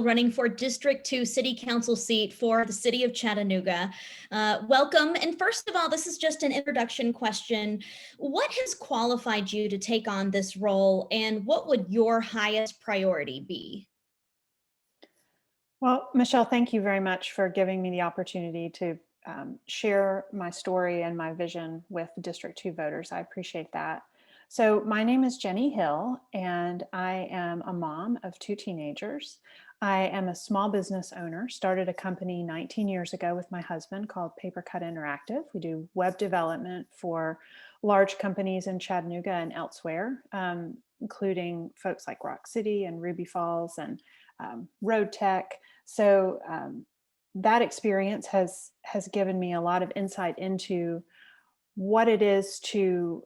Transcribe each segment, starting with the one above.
running for District 2 City Council seat for the city of Chattanooga. Welcome. And first of all, this is just an introduction question. What has qualified you to take on this role, and what would your highest priority be? Well, Michelle, thank you very much for giving me the opportunity to share my story and my vision with District 2 voters. I appreciate that. So my name is Jenny Hill, and I am a mom of 2 teenagers. I am a small business owner, started a company 19 years ago with my husband called Paper Cut Interactive. We do web development for large companies in Chattanooga and elsewhere, including folks like Rock City and Ruby Falls and Road Tech. So that experience has given me a lot of insight into what it is to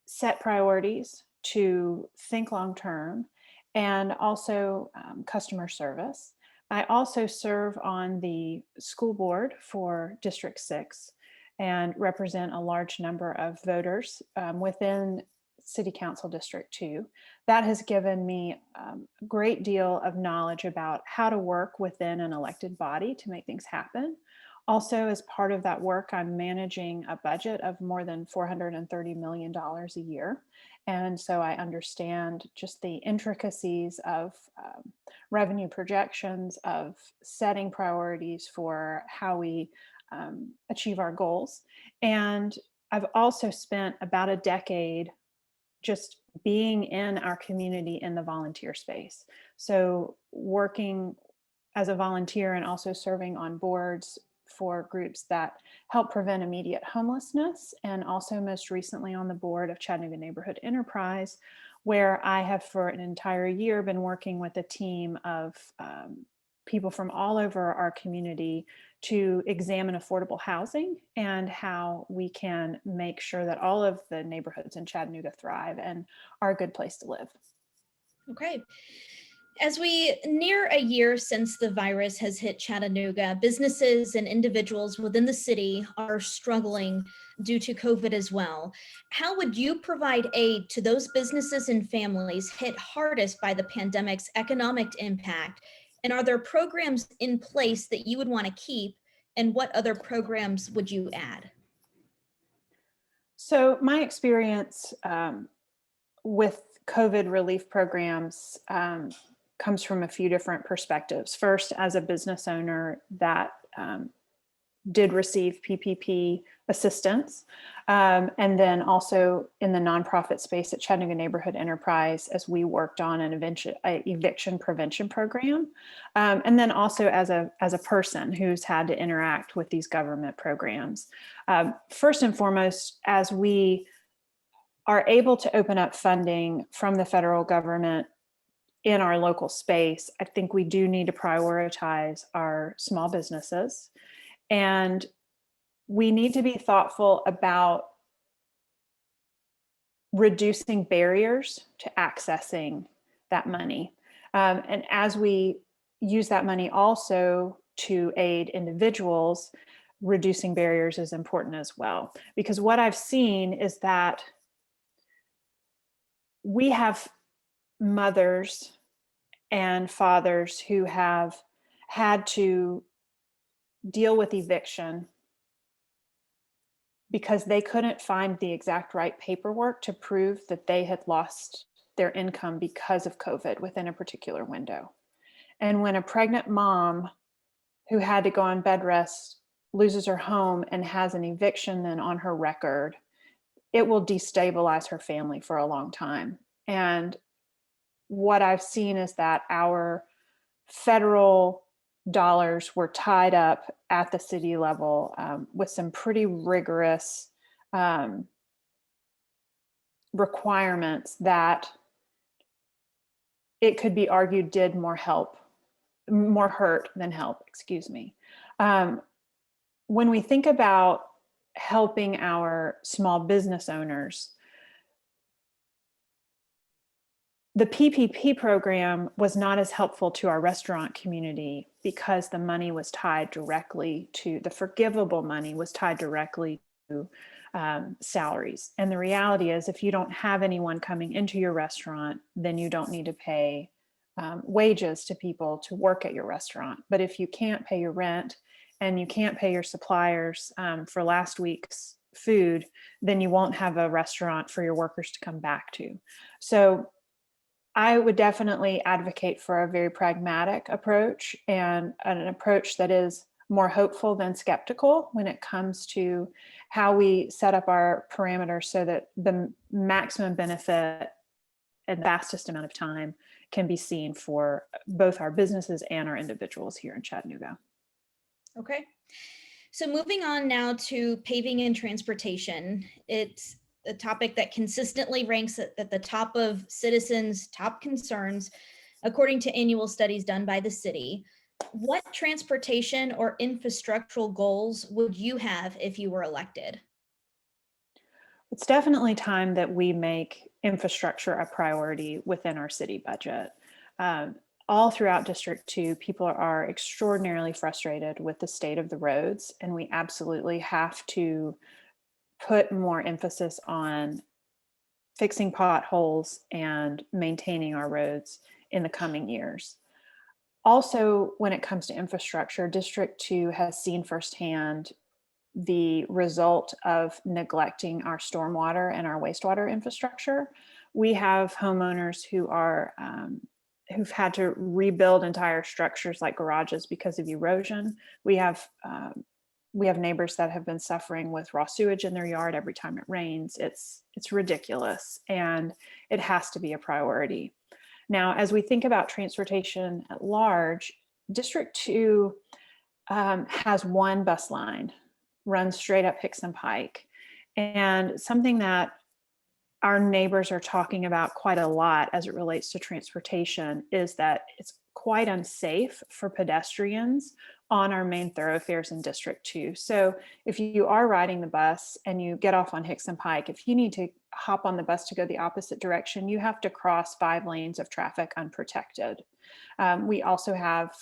set priorities, to think long term, and also customer service. I also serve on the school board for District 6 and represent a large number of voters within City Council District 2. That has given me a great deal of knowledge about how to work within an elected body to make things happen. Also, as part of that work, I'm managing a budget of more than $430 million a year. And so I understand just the intricacies of revenue projections, of setting priorities for how we achieve our goals. And I've also spent about a decade just being in our community in the volunteer space. So working as a volunteer and also serving on boards for groups that help prevent immediate homelessness, and also most recently on the board of Chattanooga Neighborhood Enterprise, where I have for an entire year been working with a team of people from all over our community to examine affordable housing and how we can make sure that all of the neighborhoods in Chattanooga thrive and are a good place to live. Okay. As we near a year since the virus has hit Chattanooga, businesses and individuals within the city are struggling due to COVID as well. How would you provide aid to those businesses and families hit hardest by the pandemic's economic impact? And are there programs in place that you would want to keep? And what other programs would you add? So my experience with COVID relief programs comes from a few different perspectives. First, as a business owner that did receive PPP assistance, and then also in the nonprofit space at Chattanooga Neighborhood Enterprise as we worked on an eviction prevention program, and then also as a person who's had to interact with these government programs. First and foremost, as we are able to open up funding from the federal government in our local space, I think we do need to prioritize our small businesses, and we need to be thoughtful about reducing barriers to accessing that money. And as we use that money also to aid individuals, reducing barriers is important as well. Because what I've seen is that we have mothers and fathers who have had to deal with eviction because they couldn't find the exact right paperwork to prove that they had lost their income because of COVID within a particular window. And when a pregnant mom who had to go on bed rest loses her home and has an eviction then on her record, it will destabilize her family for a long time. And what I've seen is that our federal dollars were tied up at the city level with some pretty rigorous requirements that it could be argued did more hurt than help, excuse me. When we think about helping our small business owners, the PPP program was not as helpful to our restaurant community because the money was tied directly to, the forgivable money was tied directly to salaries. And the reality is, if you don't have anyone coming into your restaurant, then you don't need to pay wages to people to work at your restaurant. But if you can't pay your rent and you can't pay your suppliers for last week's food, then you won't have a restaurant for your workers to come back to. So I would definitely advocate for a very pragmatic approach, and an approach that is more hopeful than skeptical when it comes to how we set up our parameters so that the maximum benefit in the fastest amount of time can be seen for both our businesses and our individuals here in Chattanooga. Okay. So moving on now to paving and transportation. It's a topic that consistently ranks at the top of citizens' top concerns, according to annual studies done by the city. What transportation or infrastructural goals would you have if you were elected? It's definitely time that we make infrastructure a priority within our city budget. Um, all throughout District 2, people are extraordinarily frustrated with the state of the roads, and we absolutely have to put more emphasis on fixing potholes and maintaining our roads in the coming years. Also, when it comes to infrastructure, District 2 has seen firsthand the result of neglecting our stormwater and our wastewater infrastructure. We have homeowners who are who've had to rebuild entire structures like garages because of erosion. We have neighbors that have been suffering with raw sewage in their yard every time it rains. It's ridiculous, and it has to be a priority. Now, as we think about transportation at large, District 2 has one bus line, runs straight up Hickson Pike. And something that our neighbors are talking about quite a lot as it relates to transportation is that it's quite unsafe for pedestrians on our main thoroughfares in District 2. So if you are riding the bus and you get off on Hickson Pike, if you need to hop on the bus to go the opposite direction, you have to cross 5 lanes of traffic unprotected. We also have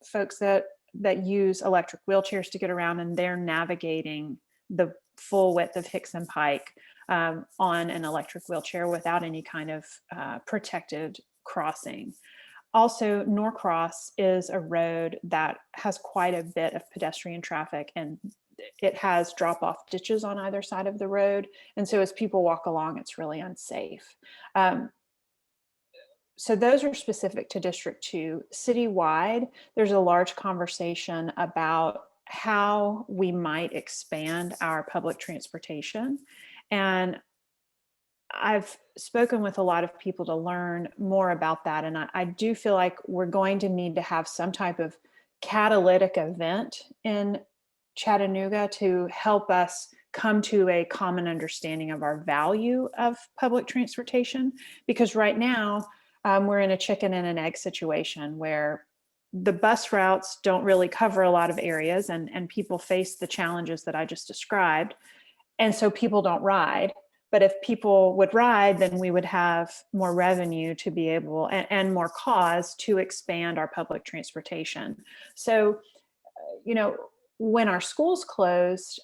folks that use electric wheelchairs to get around, and they're navigating the full width of Hickson Pike on an electric wheelchair without any kind of protected crossing. Also, Norcross is a road that has quite a bit of pedestrian traffic, and it has drop-off ditches on either side of the road. And so as people walk along, it's really unsafe. So those are specific to District 2. Citywide, there's a large conversation about how we might expand our public transportation. And I've spoken with a lot of people to learn more about that. And I do feel like we're going to need to have some type of catalytic event in Chattanooga to help us come to a common understanding of our value of public transportation. Because right now, we're in a chicken and an egg situation where the bus routes don't really cover a lot of areas, and people face the challenges that I just described. And so people don't ride. But if people would ride, then we would have more revenue to be able, and more cause to expand our public transportation. So, when our schools closed,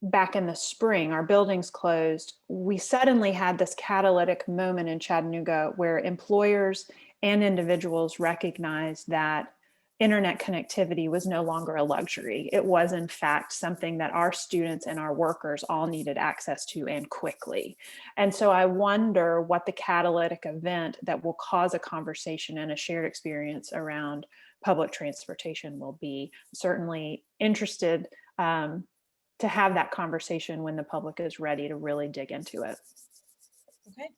back in the spring, our buildings closed, we suddenly had this catalytic moment in Chattanooga where employers and individuals recognized that internet connectivity was no longer a luxury. It was, in fact, something that our students and our workers all needed access to, and quickly. And so I wonder what the catalytic event that will cause a conversation and a shared experience around public transportation will be. Certainly interested to have that conversation when the public is ready to really dig into it. Okay.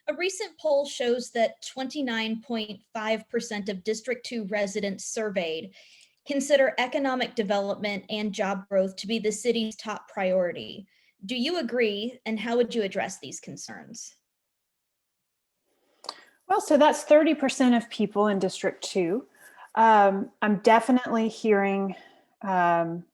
A recent poll shows that 29.5% of District 2 residents surveyed consider economic development and job growth to be the city's top priority. Do you agree, and how would you address these concerns? Well, so that's 30% of people in District 2. I'm definitely hearing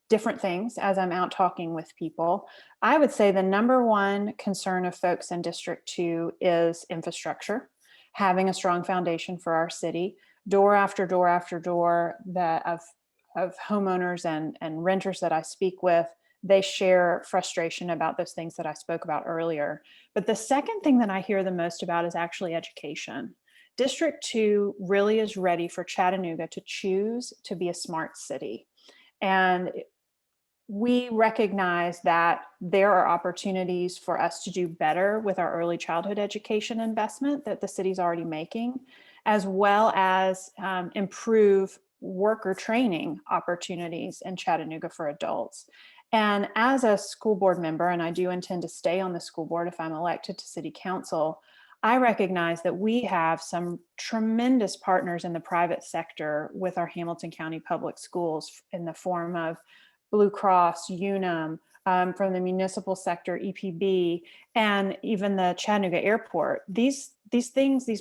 different things as I'm out talking with people. I would say the number one concern of folks in District 2 is infrastructure, having a strong foundation for our city. Door after door after door of homeowners and renters that I speak with, they share frustration about those things that I spoke about earlier. But the second thing that I hear the most about is actually education. District 2 really is ready for Chattanooga to choose to be a smart city. And we recognize that there are opportunities for us to do better with our early childhood education investment that the city's already making, as well as improve worker training opportunities in Chattanooga for adults. And as a school board member, and I do intend to stay on the school board if I'm elected to city council, I recognize that we have some tremendous partners in the private sector with our Hamilton County Public Schools in the form of Blue Cross, Unum, from the municipal sector, EPB, and even the Chattanooga Airport. These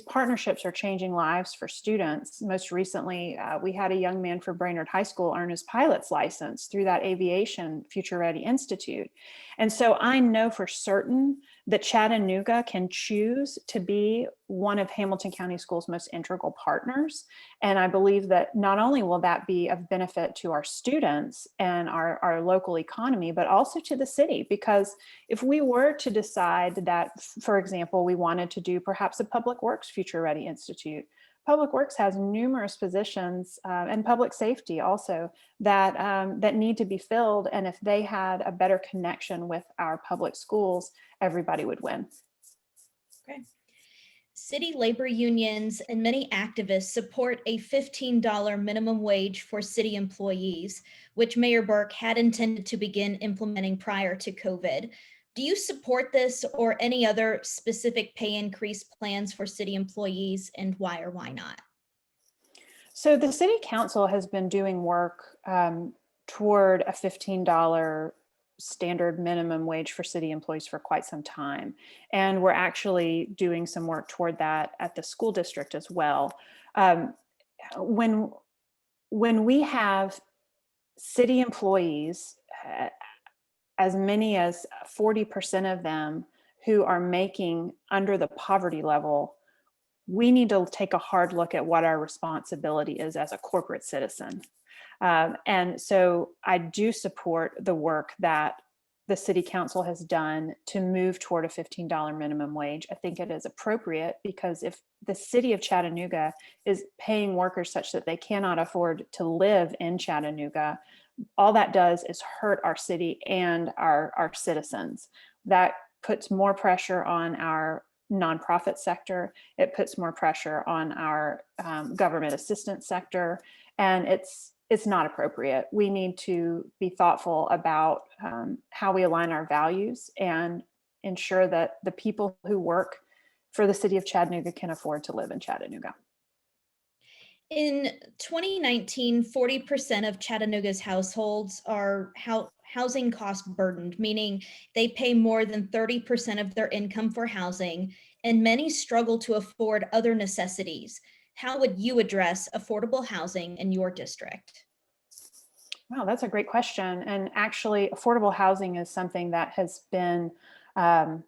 partnerships are changing lives for students. Most recently, we had a young man for Brainerd High School earn his pilot's license through that Aviation Future Ready Institute. And so I know for certain that Chattanooga can choose to be one of Hamilton County Schools' most integral partners. And I believe that not only will that be of benefit to our students and our local economy, but also to the city. Because if we were to decide that, for example, we wanted to do perhaps a Public Works Future Ready Institute, Public Works has numerous positions and public safety also that need to be filled. And if they had a better connection with our public schools, everybody would win. Okay. City labor unions and many activists support a $15 minimum wage for city employees, which Mayor Burke had intended to begin implementing prior to COVID. Do you support this or any other specific pay increase plans for city employees, and why or why not? So the city council has been doing work toward a $15 standard minimum wage for city employees for quite some time. And we're actually doing some work toward that at the school district as well. Um, when, when we have city employees, as many as 40% of them who are making under the poverty level, we need to take a hard look at what our responsibility is as a corporate citizen. And so I do support the work that the city council has done to move toward a $15 minimum wage. I think it is appropriate because if the city of Chattanooga is paying workers such that they cannot afford to live in Chattanooga, all that does is hurt our city and our citizens. That puts more pressure on our nonprofit sector. It puts more pressure on our government assistance sector, and it's not appropriate. We need to be thoughtful about how we align our values and ensure that the people who work for the city of Chattanooga can afford to live in Chattanooga. In 2019, 40% of Chattanooga's households are housing cost burdened, meaning they pay more than 30% of their income for housing, and many struggle to afford other necessities. How would you address affordable housing in your district? Wow, that's a great question. And actually, affordable housing is something that has been um,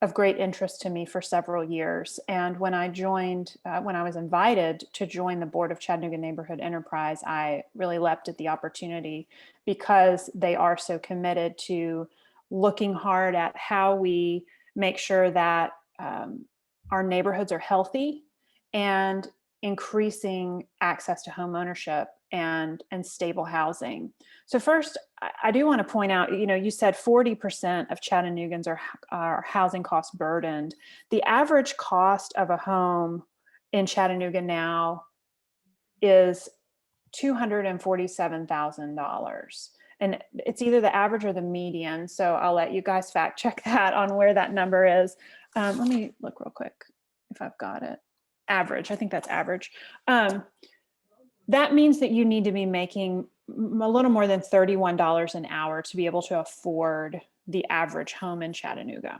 of great interest to me for several years. And when when I was invited to join the board of Chattanooga Neighborhood Enterprise, I really leapt at the opportunity because they are so committed to looking hard at how we make sure that our neighborhoods are healthy and increasing access to home ownership and stable housing. So first, I do want to point out, you said 40% of Chattanoogans are housing cost burdened. The average cost of a home in Chattanooga now is $247,000. And it's either the average or the median. So I'll let you guys fact check that on where that number is. Let me look real quick if I've got it. Average, I think that's average. That means that you need to be making a little more than $31 an hour to be able to afford the average home in Chattanooga.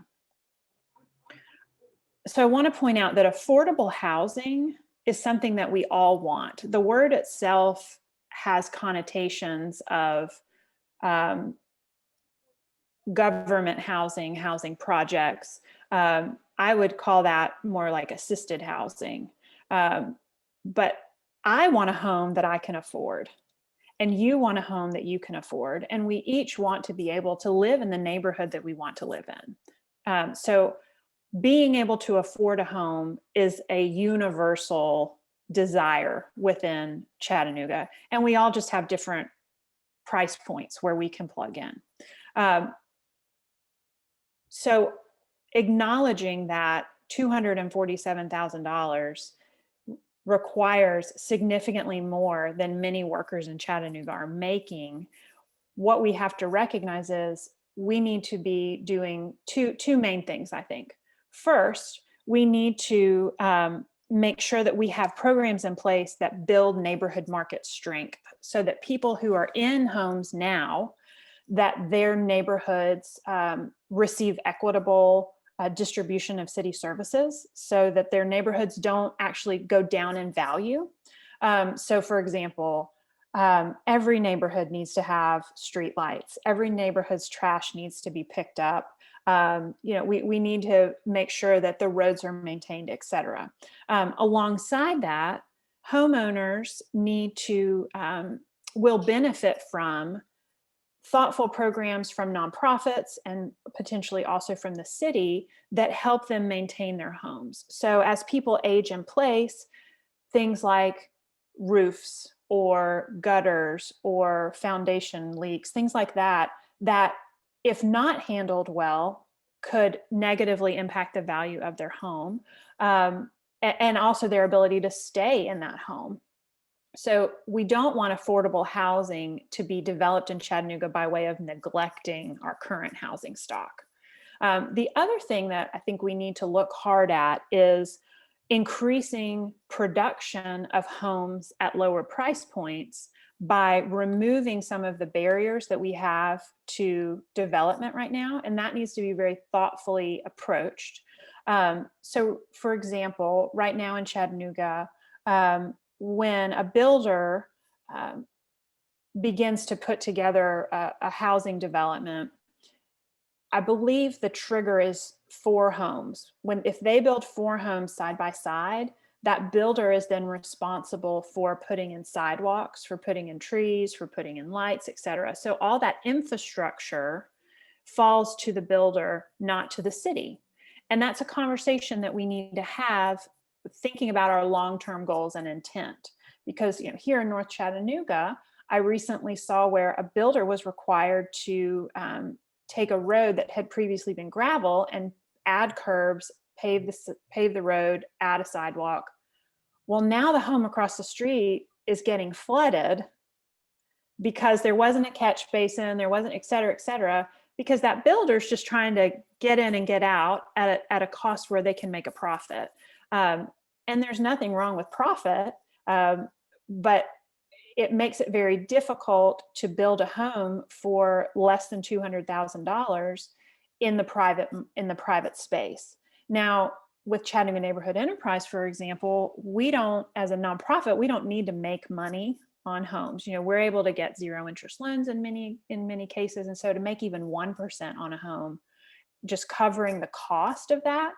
So I want to point out that affordable housing is something that we all want. The word itself has connotations of government housing projects. I would call that more like assisted housing. But I want a home that I can afford, and you want a home that you can afford. And we each want to be able to live in the neighborhood that we want to live in. So being able to afford a home is a universal desire within Chattanooga. And we all just have different price points where we can plug in. Um, so acknowledging that $247,000 requires significantly more than many workers in Chattanooga are making, what we have to recognize is we need to be doing two main things, I think. First, we need to make sure that we have programs in place that build neighborhood market strength so that people who are in homes now, that their neighborhoods receive equitable distribution of city services so that their neighborhoods don't actually go down in value. So for example, every neighborhood needs to have street lights. Every neighborhood's trash needs to be picked up. We need to make sure that the roads are maintained, et cetera. Alongside that, homeowners need to, will benefit from thoughtful programs from nonprofits and potentially also from the city that help them maintain their homes. So as people age in place, things like roofs or gutters or foundation leaks, things like that, that if not handled well, could negatively impact the value of their home, and also their ability to stay in that home. So we don't want affordable housing to be developed in Chattanooga by way of neglecting our current housing stock. The other thing that I think we need to look hard at is increasing production of homes at lower price points by removing some of the barriers that we have to development right now. And that needs to be very thoughtfully approached. So for example, right now in Chattanooga, when a builder begins to put together a housing development, I believe the trigger is 4 homes. If they build 4 homes side by side, that builder is then responsible for putting in sidewalks, for putting in trees, for putting in lights, et cetera. So all that infrastructure falls to the builder, not to the city. And that's a conversation that we need to have thinking about our long-term goals and intent. Because here in North Chattanooga, I recently saw where a builder was required to take a road that had previously been gravel and add curbs, pave the road, add a sidewalk. Well, now the home across the street is getting flooded because there wasn't a catch basin, there wasn't, et cetera, because that builder's just trying to get in and get out at a cost where they can make a profit. And there's nothing wrong with profit, but it makes it very difficult to build a home for less than $200,000 in the private space. Now, with Chattanooga Neighborhood Enterprise, for example, we don't, as a nonprofit, we don't need to make money on homes. We're able to get 0 interest loans in many cases, and so to make even 1% on a home, just covering the cost of that,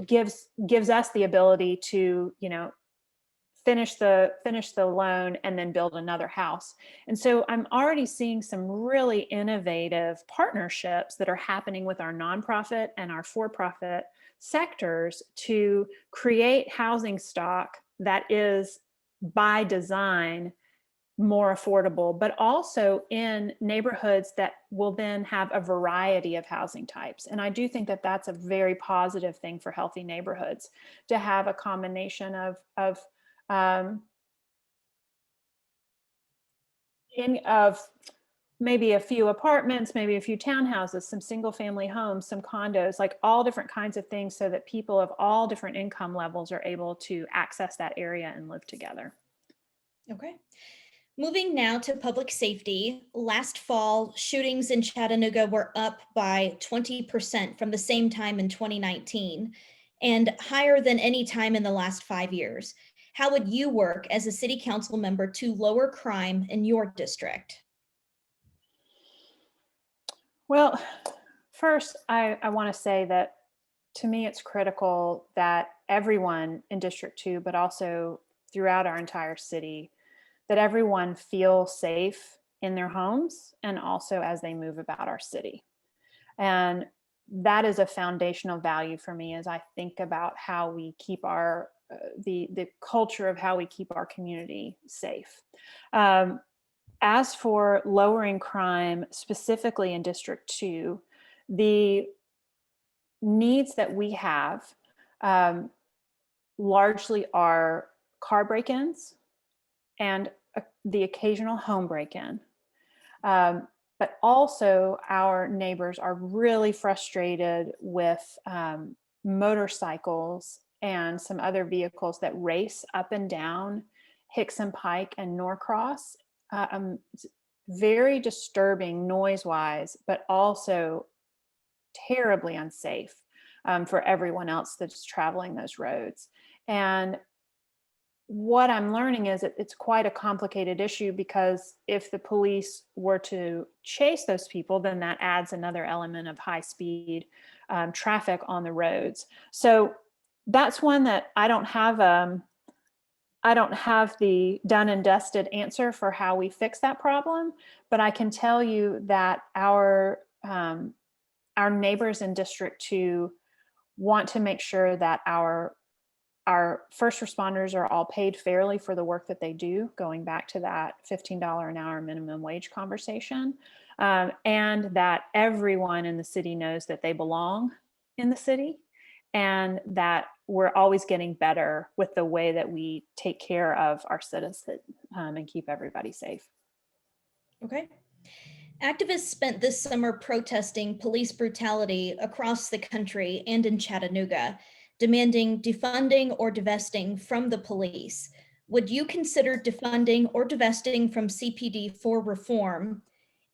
gives us the ability to finish the loan and then build another house. And so I'm already seeing some really innovative partnerships that are happening with our nonprofit and our for-profit sectors to create housing stock that is by design more affordable, but also in neighborhoods that will then have a variety of housing types. And I do think that that's a very positive thing for healthy neighborhoods, to have a combination of maybe a few apartments, maybe a few townhouses, some single family homes, some condos, like all different kinds of things, so that people of all different income levels are able to access that area and live together. Okay. Moving now to public safety. Last fall, shootings in Chattanooga were up by 20% from the same time in 2019, and higher than any time in the last 5 years. How would you work as a city council member to lower crime in your district? Well, first, I want to say that to me, it's critical that everyone in District 2, but also throughout our entire city, that everyone feel safe in their homes and also as they move about our city. And that is a foundational value for me as I think about how we keep our the culture of how we keep our community safe. Um, as for lowering crime, specifically in District 2, the needs that we have um, largely are car break-ins and the occasional home break-in. Um, but also our neighbors are really frustrated with motorcycles and some other vehicles that race up and down Hickson Pike and Norcross. It's very disturbing noise-wise, but also terribly unsafe for everyone else that's traveling those roads. And what I'm learning is that it's quite a complicated issue, because if the police were to chase those people, then that adds another element of high speed traffic on the roads. So that's one that I don't have the done and dusted answer for how we fix that problem, but I can tell you that our neighbors in District 2 want to make sure that our first responders are all paid fairly for the work that they do, going back to that $15 an hour minimum wage conversation, and that everyone in the city knows that they belong in the city, and that we're always getting better with the way that we take care of our citizens and keep everybody safe. Okay. Activists spent this summer protesting police brutality across the country and in Chattanooga, demanding defunding or divesting from the police. Would you consider defunding or divesting from CPD for reform?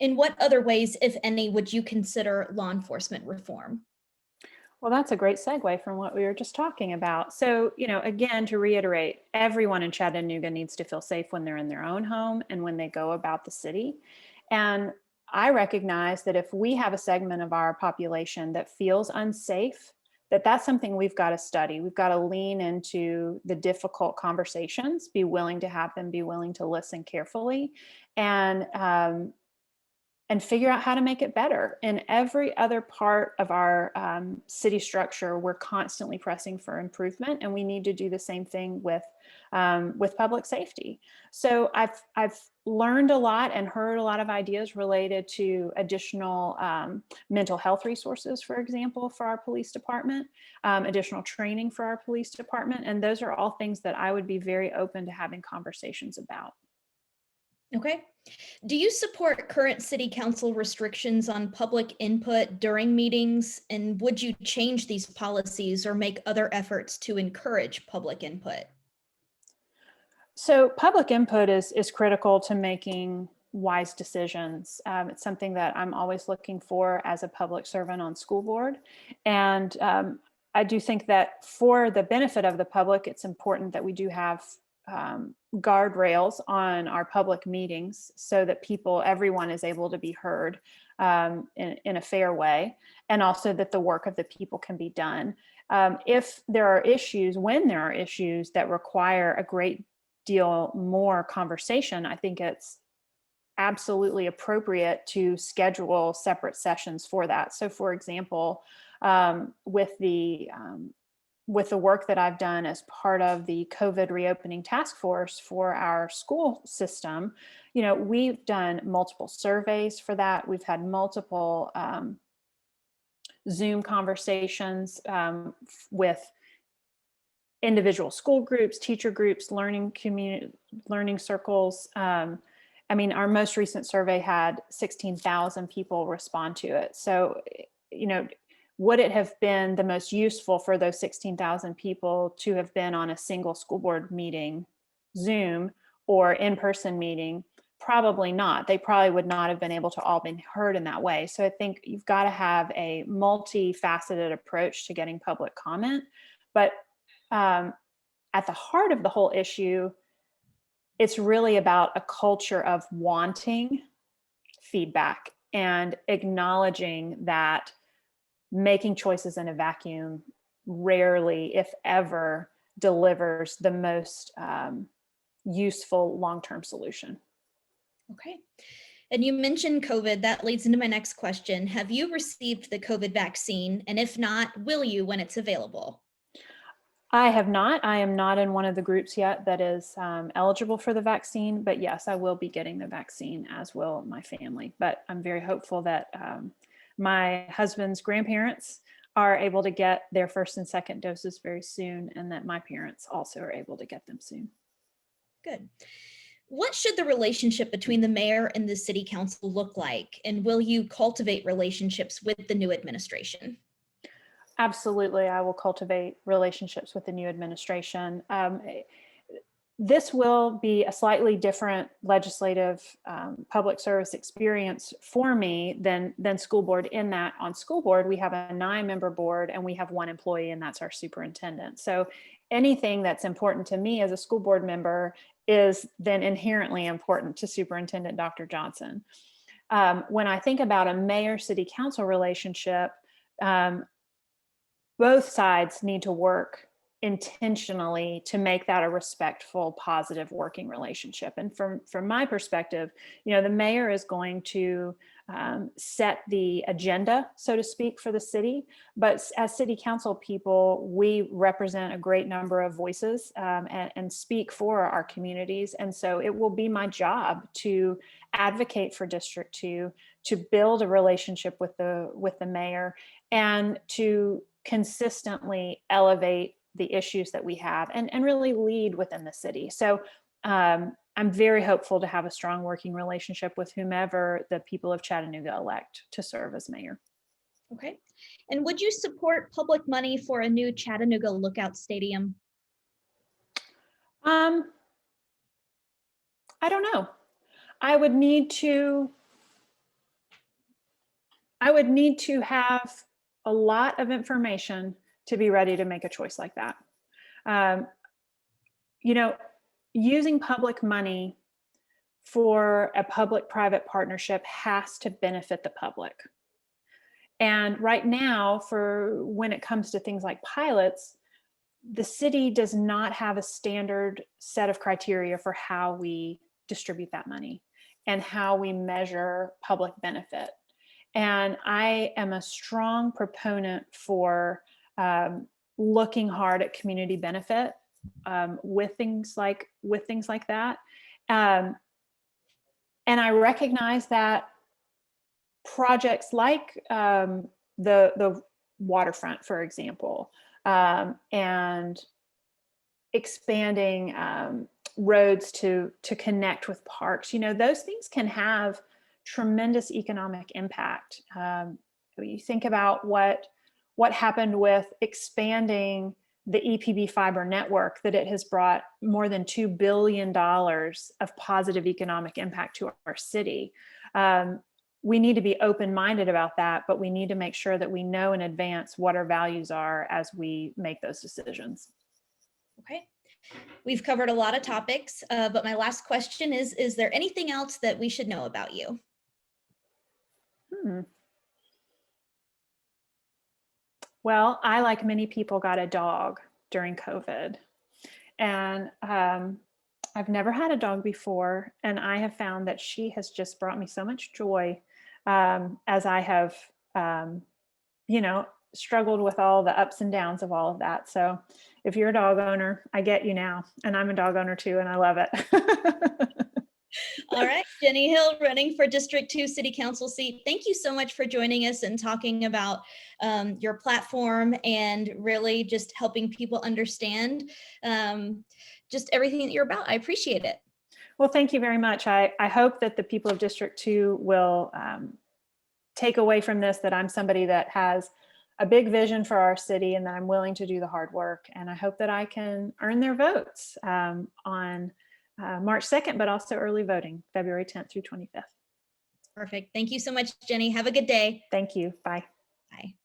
In what other ways, if any, would you consider law enforcement reform? Well, that's a great segue from what we were just talking about. So, again, to reiterate, everyone in Chattanooga needs to feel safe when they're in their own home and when they go about the city. And I recognize that if we have a segment of our population that feels unsafe, that's something we've got to study. We've got to lean into the difficult conversations, be willing to have them, be willing to listen carefully, and figure out how to make it better. In every other part of our city structure, we're constantly pressing for improvement, and we need to do the same thing with public safety. So I've learned a lot and heard a lot of ideas related to additional mental health resources, for example, for our police department, additional training for our police department, and those are all things that I would be very open to having conversations about. Okay. Do you support current city council restrictions on public input during meetings? And would you change these policies or make other efforts to encourage public input? So public input is critical to making wise decisions. It's something that I'm always looking for as a public servant on school board. And I do think that for the benefit of the public, it's important that we do have guardrails on our public meetings so that everyone is able to be heard in a fair way, and also that the work of the people can be done. If there are issues, when there are issues that require a great deal more conversation, I think it's absolutely appropriate to schedule separate sessions for that. So, for example, with the work that I've done as part of the COVID reopening task force for our school system, we've done multiple surveys for that. We've had multiple Zoom conversations with individual school groups, teacher groups, learning community, learning circles. Our most recent survey had 16,000 people respond to it. So, would it have been the most useful for those 16,000 people to have been on a single school board meeting, Zoom, or in-person meeting? Probably not. They probably would not have been able to all been heard in that way. So I think you've got to have a multifaceted approach to getting public comment. But at the heart of the whole issue, it's really about a culture of wanting feedback and acknowledging that making choices in a vacuum rarely, if ever, delivers the most useful long-term solution. Okay. And you mentioned COVID. That leads into my next question. Have you received the COVID vaccine? And if not, will you when it's available? I have not. I am not in one of the groups yet that is eligible for the vaccine, but yes, I will be getting the vaccine, as will my family. But I'm very hopeful that my husband's grandparents are able to get their first and second doses very soon, and that my parents also are able to get them soon. Good. What should the relationship between the mayor and the city council look like? And will you cultivate relationships with the new administration? Absolutely, I will cultivate relationships with the new administration. This will be a slightly different legislative public service experience for me than school board, in that on school board we have a 9-member board and we have 1 employee, and that's our superintendent. So anything that's important to me as a school board member is then inherently important to Superintendent Dr. Johnson. When I think about a mayor-city council relationship, um, both sides need to work intentionally to make that a respectful, positive working relationship. And from my perspective, the mayor is going to set the agenda, so to speak, for the city. But as city council people, we represent a great number of voices and speak for our communities. And so it will be my job to advocate for District 2, to build a relationship with the mayor, and to consistently elevate the issues that we have and really lead within the city. So I'm very hopeful to have a strong working relationship with whomever the people of Chattanooga elect to serve as mayor. Okay. And would you support public money for a new Chattanooga Lookout Stadium? Um, I don't know. I would need to have a lot of information to be ready to make a choice like that. Um, Using public money for a public-private partnership has to benefit the public. And right now, for when it comes to things like pilots, the city does not have a standard set of criteria for how we distribute that money and how we measure public benefit. And I am a strong proponent for looking hard at community benefit with things like that. Um, and I recognize that projects like the waterfront, for example, and expanding roads to connect with parks, those things can have tremendous economic impact. You think about what happened with expanding the EPB fiber network, that it has brought more than $2 billion of positive economic impact to our city. We need to be open-minded about that, but we need to make sure that we know in advance what our values are as we make those decisions. Okay. We've covered a lot of topics, but my last question is there anything else that we should know about you? Well, I, like many people, got a dog during COVID. And I've never had a dog before. And I have found that she has just brought me so much joy as I have, struggled with all the ups and downs of all of that. So if you're a dog owner, I get you now. And I'm a dog owner too, and I love it. All right, Jenny Hill, running for District 2 City Council seat. Thank you so much for joining us and talking about your platform and really just helping people understand just everything that you're about. I appreciate it. Well, thank you very much. I hope that the people of District 2 will take away from this that I'm somebody that has a big vision for our city and that I'm willing to do the hard work. And I hope that I can earn their votes on March 2nd, but also early voting, February 10th through 25th. Perfect. Thank you so much, Jenny. Have a good day. Thank you. Bye. Bye.